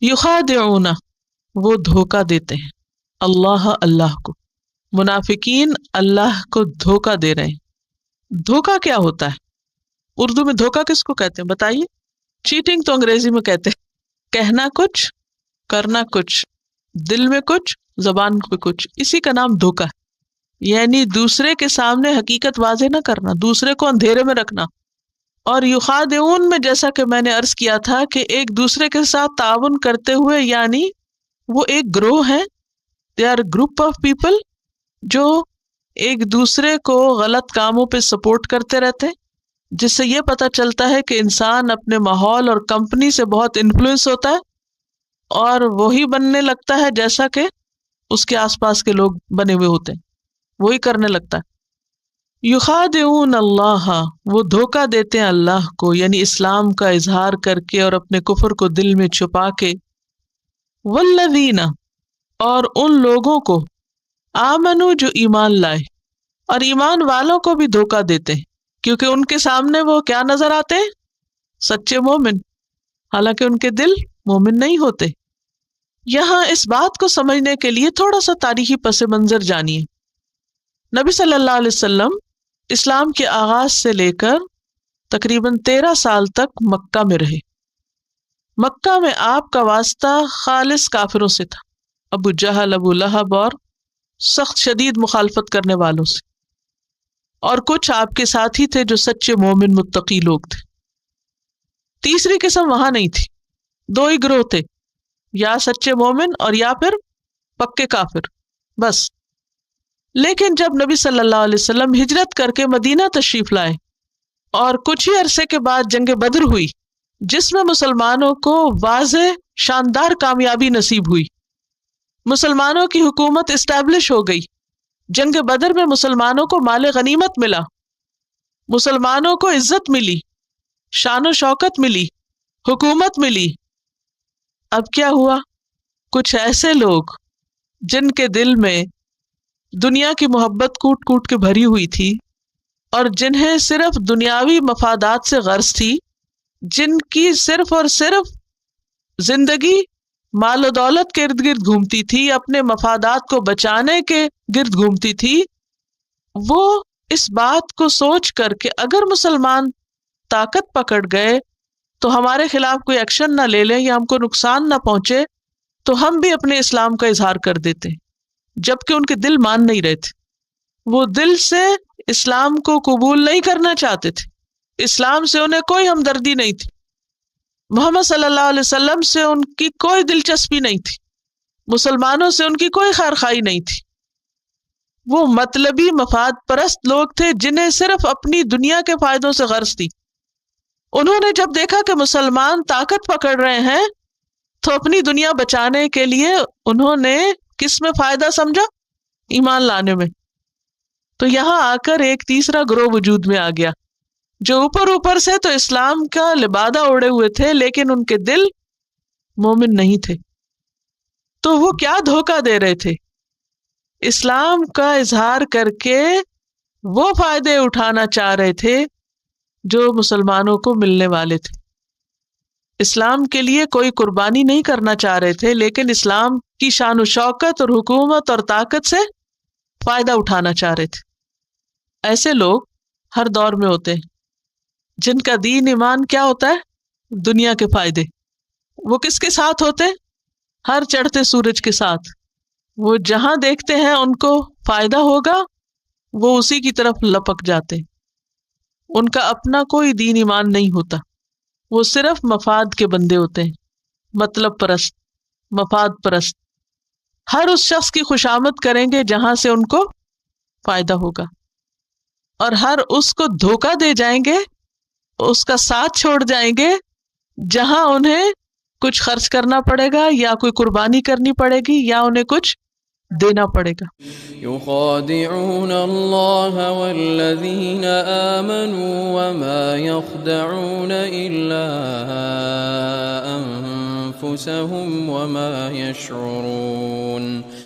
یخادعون، وہ دھوکا دیتے ہیں، اللہ، اللہ کو، منافقین اللہ کو دھوکا دے رہے ہیں۔ دھوکا کیا ہوتا ہے؟ اردو میں دھوکا کس کو کہتے ہیں بتائیے؟ چیٹنگ تو انگریزی میں کہتے ہیں، کہنا کچھ، کرنا کچھ، دل میں کچھ، زبان پہ کچھ، اسی کا نام دھوکا ہے۔ یعنی دوسرے کے سامنے حقیقت واضح نہ کرنا، دوسرے کو اندھیرے میں رکھنا۔ اور یخادعون میں جیسا کہ میں نے عرض کیا تھا کہ ایک دوسرے کے ساتھ تعاون کرتے ہوئے، یعنی وہ ایک گروہ ہے، they are group of people جو ایک دوسرے کو غلط کاموں پہ سپورٹ کرتے رہتے ہیں، جس سے یہ پتہ چلتا ہے کہ انسان اپنے ماحول اور کمپنی سے بہت انفلوئنس ہوتا ہے اور وہی بننے لگتا ہے جیسا کہ اس کے آس پاس کے لوگ بنے ہوئے ہوتے ہیں، وہی کرنے لگتا ہے۔ یخادعون اللہ، وہ دھوکا دیتے ہیں اللہ کو، یعنی اسلام کا اظہار کر کے اور اپنے کفر کو دل میں چھپا کے۔ والذین، اور ان لوگوں کو، آمنو، جو ایمان لائے، اور ایمان والوں کو بھی دھوکا دیتے ہیں، کیونکہ ان کے سامنے وہ کیا نظر آتے ہیں؟ سچے مومن، حالانکہ ان کے دل مومن نہیں ہوتے۔ یہاں اس بات کو سمجھنے کے لیے تھوڑا سا تاریخی پس منظر جانیے۔ نبی صلی اللہ علیہ وسلم اسلام کے آغاز سے لے کر تقریباً 13 سال تک مکہ میں رہے۔ مکہ میں آپ کا واسطہ خالص کافروں سے تھا، ابو جہل، ابو لہب اور سخت شدید مخالفت کرنے والوں سے، اور کچھ آپ کے ساتھی تھے جو سچے مومن متقی لوگ تھے۔ تیسری قسم وہاں نہیں تھی، دو ہی گروہ تھے، یا سچے مومن اور یا پھر پکے کافر، بس۔ لیکن جب نبی صلی اللہ علیہ وسلم ہجرت کر کے مدینہ تشریف لائے اور کچھ ہی عرصے کے بعد جنگ بدر ہوئی، جس میں مسلمانوں کو واضح شاندار کامیابی نصیب ہوئی، مسلمانوں کی حکومت اسٹیبلش ہو گئی، جنگ بدر میں مسلمانوں کو مال غنیمت ملا، مسلمانوں کو عزت ملی، شان و شوکت ملی، حکومت ملی۔ اب کیا ہوا؟ کچھ ایسے لوگ جن کے دل میں دنیا کی محبت کوٹ کوٹ کے بھری ہوئی تھی اور جنہیں صرف دنیاوی مفادات سے غرض تھی، جن کی صرف اور صرف زندگی مال و دولت کے ارد گرد گھومتی تھی، اپنے مفادات کو بچانے کے گرد گھومتی تھی، وہ اس بات کو سوچ کر کہ اگر مسلمان طاقت پکڑ گئے تو ہمارے خلاف کوئی ایکشن نہ لے لیں یا ہم کو نقصان نہ پہنچے تو ہم بھی اپنے اسلام کا اظہار کر دیتے، جبکہ ان کے دل مان نہیں رہے تھے۔ وہ دل سے اسلام کو قبول نہیں کرنا چاہتے تھے، اسلام سے انہیں کوئی ہمدردی نہیں تھی، محمد صلی اللہ علیہ وسلم سے ان کی کوئی دلچسپی نہیں تھی، مسلمانوں سے ان کی کوئی خیر خواہی نہیں تھی۔ وہ مطلبی مفاد پرست لوگ تھے جنہیں صرف اپنی دنیا کے فائدوں سے غرض تھی۔ انہوں نے جب دیکھا کہ مسلمان طاقت پکڑ رہے ہیں تو اپنی دنیا بچانے کے لیے انہوں نے کس میں فائدہ سمجھا؟ ایمان لانے میں۔ تو یہاں آ کر ایک تیسرا گروہ وجود میں آ گیا، جو اوپر سے تو اسلام کا لبادہ اوڑے ہوئے تھے لیکن ان کے دل مومن نہیں تھے۔ تو وہ کیا دھوکہ دے رہے تھے؟ اسلام کا اظہار کر کے وہ فائدے اٹھانا چاہ رہے تھے جو مسلمانوں کو ملنے والے تھے۔ اسلام کے لیے کوئی قربانی نہیں کرنا چاہ رہے تھے، لیکن اسلام کی شان و شوکت اور حکومت اور طاقت سے فائدہ اٹھانا چاہ رہے تھے۔ ایسے لوگ ہر دور میں ہوتے ہیں، جن کا دین ایمان کیا ہوتا ہے؟ دنیا کے فائدے۔ وہ کس کے ساتھ ہوتے ہیں؟ ہر چڑھتے سورج کے ساتھ۔ وہ جہاں دیکھتے ہیں ان کو فائدہ ہوگا، وہ اسی کی طرف لپک جاتے ہیں۔ ان کا اپنا کوئی دین ایمان نہیں ہوتا، وہ صرف مفاد کے بندے ہوتے ہیں، مطلب پرست، مفاد پرست۔ ہر اس شخص کی خوشامد کریں گے جہاں سے ان کو فائدہ ہوگا، اور ہر اس کو دھوکہ دے جائیں گے، اس کا ساتھ چھوڑ جائیں گے جہاں انہیں کچھ خرچ کرنا پڑے گا یا کوئی قربانی کرنی پڑے گی یا انہیں کچھ دینا پڑے گا۔ يخادعون الله والذين آمنوا وما يخدعون إلا أنفسهم وما يشعرون۔